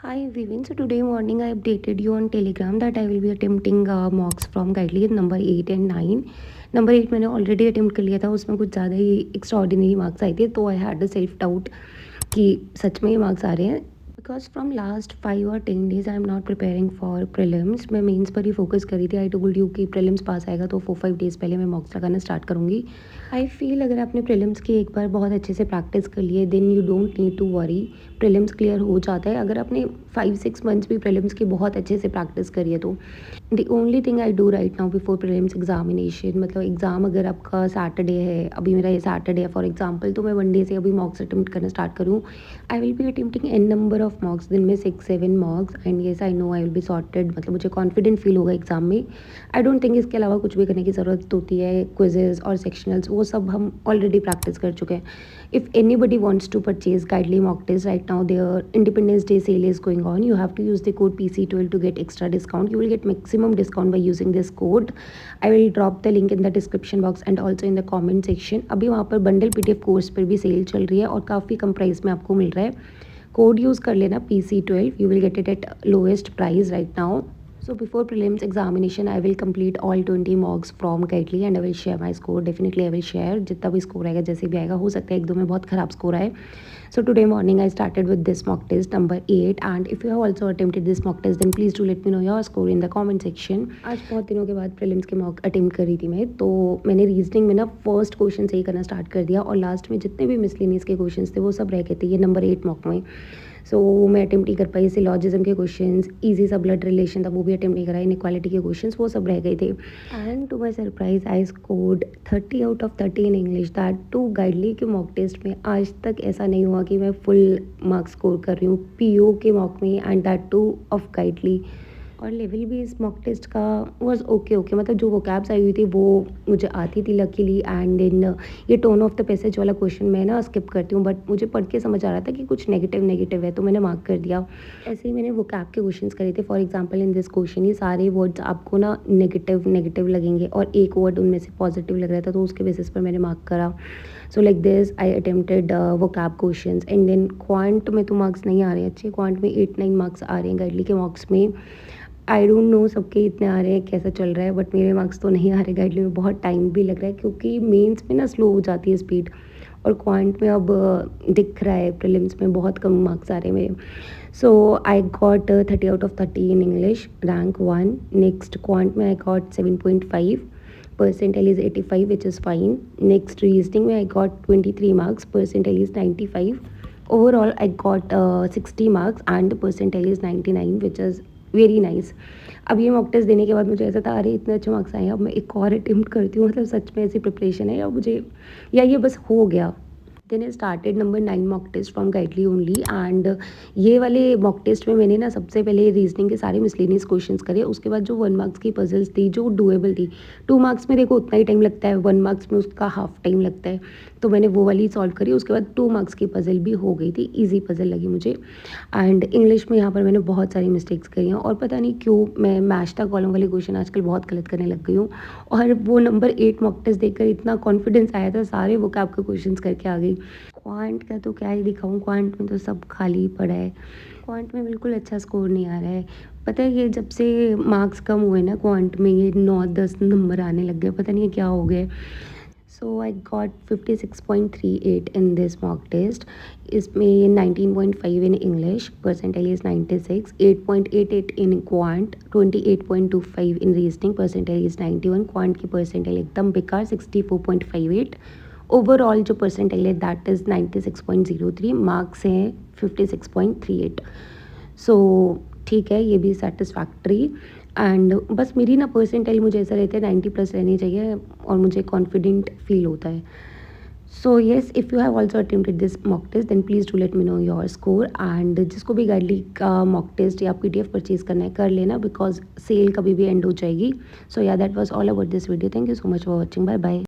Hi everyone. So today morning I updated you on Telegram that I will be attempting mocks from guideline number 8 and 9. Number 8 मैंने already attempt कर लिया था, उसमें कुछ ज़्यादा ही extraordinary marks आए थे, तो I had a self doubt कि सच में ये मार्क्स आ रहे हैं। बिकॉज फ्रॉम लास्ट 5 और 10 days I am not preparing for prelims. मैं मेंस पर ही फोकस करी थी। आई टोल्ड यू कि प्रीलिम्स पास आएगा तो 4-5 days पहले मैं मॉक्स लगाना स्टार्ट करूँगी। आई फील अगर आपने प्रीलिम्स की एक बार बहुत अच्छे से प्रैक्टिस कर लिए then you don't need to worry, prelims clear हो जाता है। अगर आपने 5-6 मंथ्स भी प्रीलिम्स की बहुत अच्छे से प्रैक्टिस करी है तो the only thing I do right now before prelims examination, मतलब एग्ज़ाम अगर आपका सैटरडे है, अभी मेरा ये सैटरडे है फॉर एग्जांपल, तो मैं मंडे से अभी मॉक्स अटेम्प्ट करना स्टार्ट करूँ। I will be attempting an number of mocks, दिन में 6-7 mocks, and yes I know I will be sorted, मतलब मुझे कॉन्फिडेंट फील होगा एग्जाम में। आई डोंट थिंक इसके अलावा कुछ भी करने की ज़रूरत होती है। क्विजेज और सेक्शनल्स वो सब हम ऑलरेडी प्रैक्टिस कर चुके हैं। If anybody wants to purchase Guidely mock test right now, there Independence Day sale is going on, you have to use the code PC12 to get extra discount. You will get maximum discount by using this code. I will drop the link in the description box and also in the comment section. अभी वहाँ पर bundle PDF course पर भी cell चल रही है और काफ़ी कम प्राइस में आपको मिल रहा है। कोड यूज़ कर लेना PC12, you will get it at lowest price right now. So before prelims examination, I will complete all 20 mocks from Kitely and I will share my score. Definitely I will share जितना भी score आएगा, जैसे भी आएगा, हो सकता है एक दो में बहुत ख़राब स्कोर आए. So today morning I started with this mock test number 8, and if you have also attempted this mock test then please do let me know your score in the comment section. आज बहुत दिनों के बाद prelims के mock attempt करी थी मैं, तो मैंने रीजनिंग में ना फर्स्ट क्वेश्चन से ही करना स्टार्ट कर दिया और लास्ट में जितने भी मिसलिनियस के क्वेश्चन थे वो सब रह गए थे ये नंबर 8 मॉक में। सो मैं अटेम्प्ट नहीं कर पाई। सिलॉजिज्म के क्वेश्चंस, इजी सा ब्लड रिलेशन था वो भी अटेम्प्ट नहीं करा, इनइक्वालिटी के क्वेश्चंस वो सब रह गए थे। And to my surprise I scored 30 out of 30 in English, that to Guidely के मॉक टेस्ट में। आज तक ऐसा नहीं हुआ कि मैं फुल मार्क्स स्कोर कर रही हूँ PO के मॉक में, एंड दैट टू ऑफ गाइडली। और लेवल भी इस मॉक टेस्ट का वाज ओके, मतलब जो वोकैब्स आई हुई थी वो मुझे आती थी लकीली। एंड इन ये टोन ऑफ द पैसेज वाला क्वेश्चन मैं ना स्किप करती हूँ, बट मुझे पढ़ के समझ आ रहा था कि कुछ नेगेटिव है तो मैंने मार्क कर दिया। ऐसे ही मैंने वोकैब के क्वेश्चंस करे थे। For example in this question ये सारे वर्ड्स आपको ना नेगेटिव लगेंगे और एक वर्ड उनमें से पॉजिटिव लग रहा था, तो उसके बेसिस पर मैंने मार्क करा। So like this I attempted vocab questions. And then quant में तो मार्क्स नहीं आ रहे अच्छे, क्वांट में 8-9 मार्क्स आ रहे हैं गाइडली के मॉक्स में। आई डोंट नो सबके इतने आ रहे हैं, कैसा चल रहा है, बट मेरे मार्क्स तो नहीं आ रहे गाइडली में। बहुत टाइम भी लग रहा है क्योंकि मेंस में ना स्लो हो जाती है स्पीड, और क्वांट में अब दिख रहा है प्रीलिम्स में बहुत कम मार्क्स आ रहे हैं मेरे। So I got 30 out of 30 in English, rank 1। Next quant में I got 7.5, percentile is 85 which is fine. Next reasoning में I got 23 marks, percentile is 95. Overall I got 60 marks and percentile is 99 which is very nice. अब ये mock test देने के बाद मुझे ऐसा था अरे इतने अच्छे मार्क्स आए हैं, अब मैं एक और अटेम्प्ट करती हूँ, मतलब सच में ऐसी प्रिपरेशन है या मुझे, या ये बस हो गया। Then I started number 9 mock test from Guidely only. And ये वाले मॉक टेस्ट में मैंने ना सबसे पहले रीजनिंग के सारे मिसलेनियस क्वेश्चंस करे, उसके बाद जो 1 मार्क्स की पजल्स थी जो डुएबल थी। 2 मार्क्स में देखो उतना ही टाइम लगता है, 1 मार्क्स में उसका हाफ टाइम लगता है, तो मैंने वो वाली सॉल्व करी। उसके बाद 2 मार्क्स की पजल भी हो गई थी, ईजी पजल लगी मुझे। एंड इंग्लिश में यहाँ पर मैंने बहुत सारी मिस्टेक्स करी हैं और पता नहीं क्यों मैं मैच द कॉलम वाले क्वेश्चन आजकल बहुत गलत करने लग गई हूँ। और वो नंबर 8 मॉक टेस्ट देखकर इतना कॉन्फिडेंस आया था, सारे वो वोकैब के क्वेश्चन करके आ गई। क्वांट का तो क्या ही दिखाऊँ, क्वांट में तो सब खाली पड़ा है। क्वांट में बिल्कुल अच्छा स्कोर नहीं आ रहा है। पता है ये जब से मार्क्स कम हुए ना क्वांट में, ये 9-10 नंबर आने लग गए, पता नहीं क्या हो गया। So I got 56.38 in this mock test. इसमें 19.5 in English, percentile is 96, 8.88 in quant, 28.25 in reasoning, percentile is 91। Quant की परसेंटाइल एकदम बेकार, 64.58। ओवरऑल जो परसेंटाइल है दैट इज़ 96.03, मार्क्स हैं 56.38। सो ठीक है, ये भी सेटिस्फैक्ट्री। एंड बस मेरी ना परसेंटाइल मुझे ऐसा रहता है 90+ रहनी चाहिए और मुझे कॉन्फिडेंट फील होता है। So yes, if you have also attempted this mock test then please do let me know your score. And जिसको भी गाइडली का मॉक टेस्ट या PDF परचेज करना है कर लेना, बिकॉज सेल कभी भी एंड हो जाएगी। So yeah that was all about this video. Thank you so much for watching. Bye bye.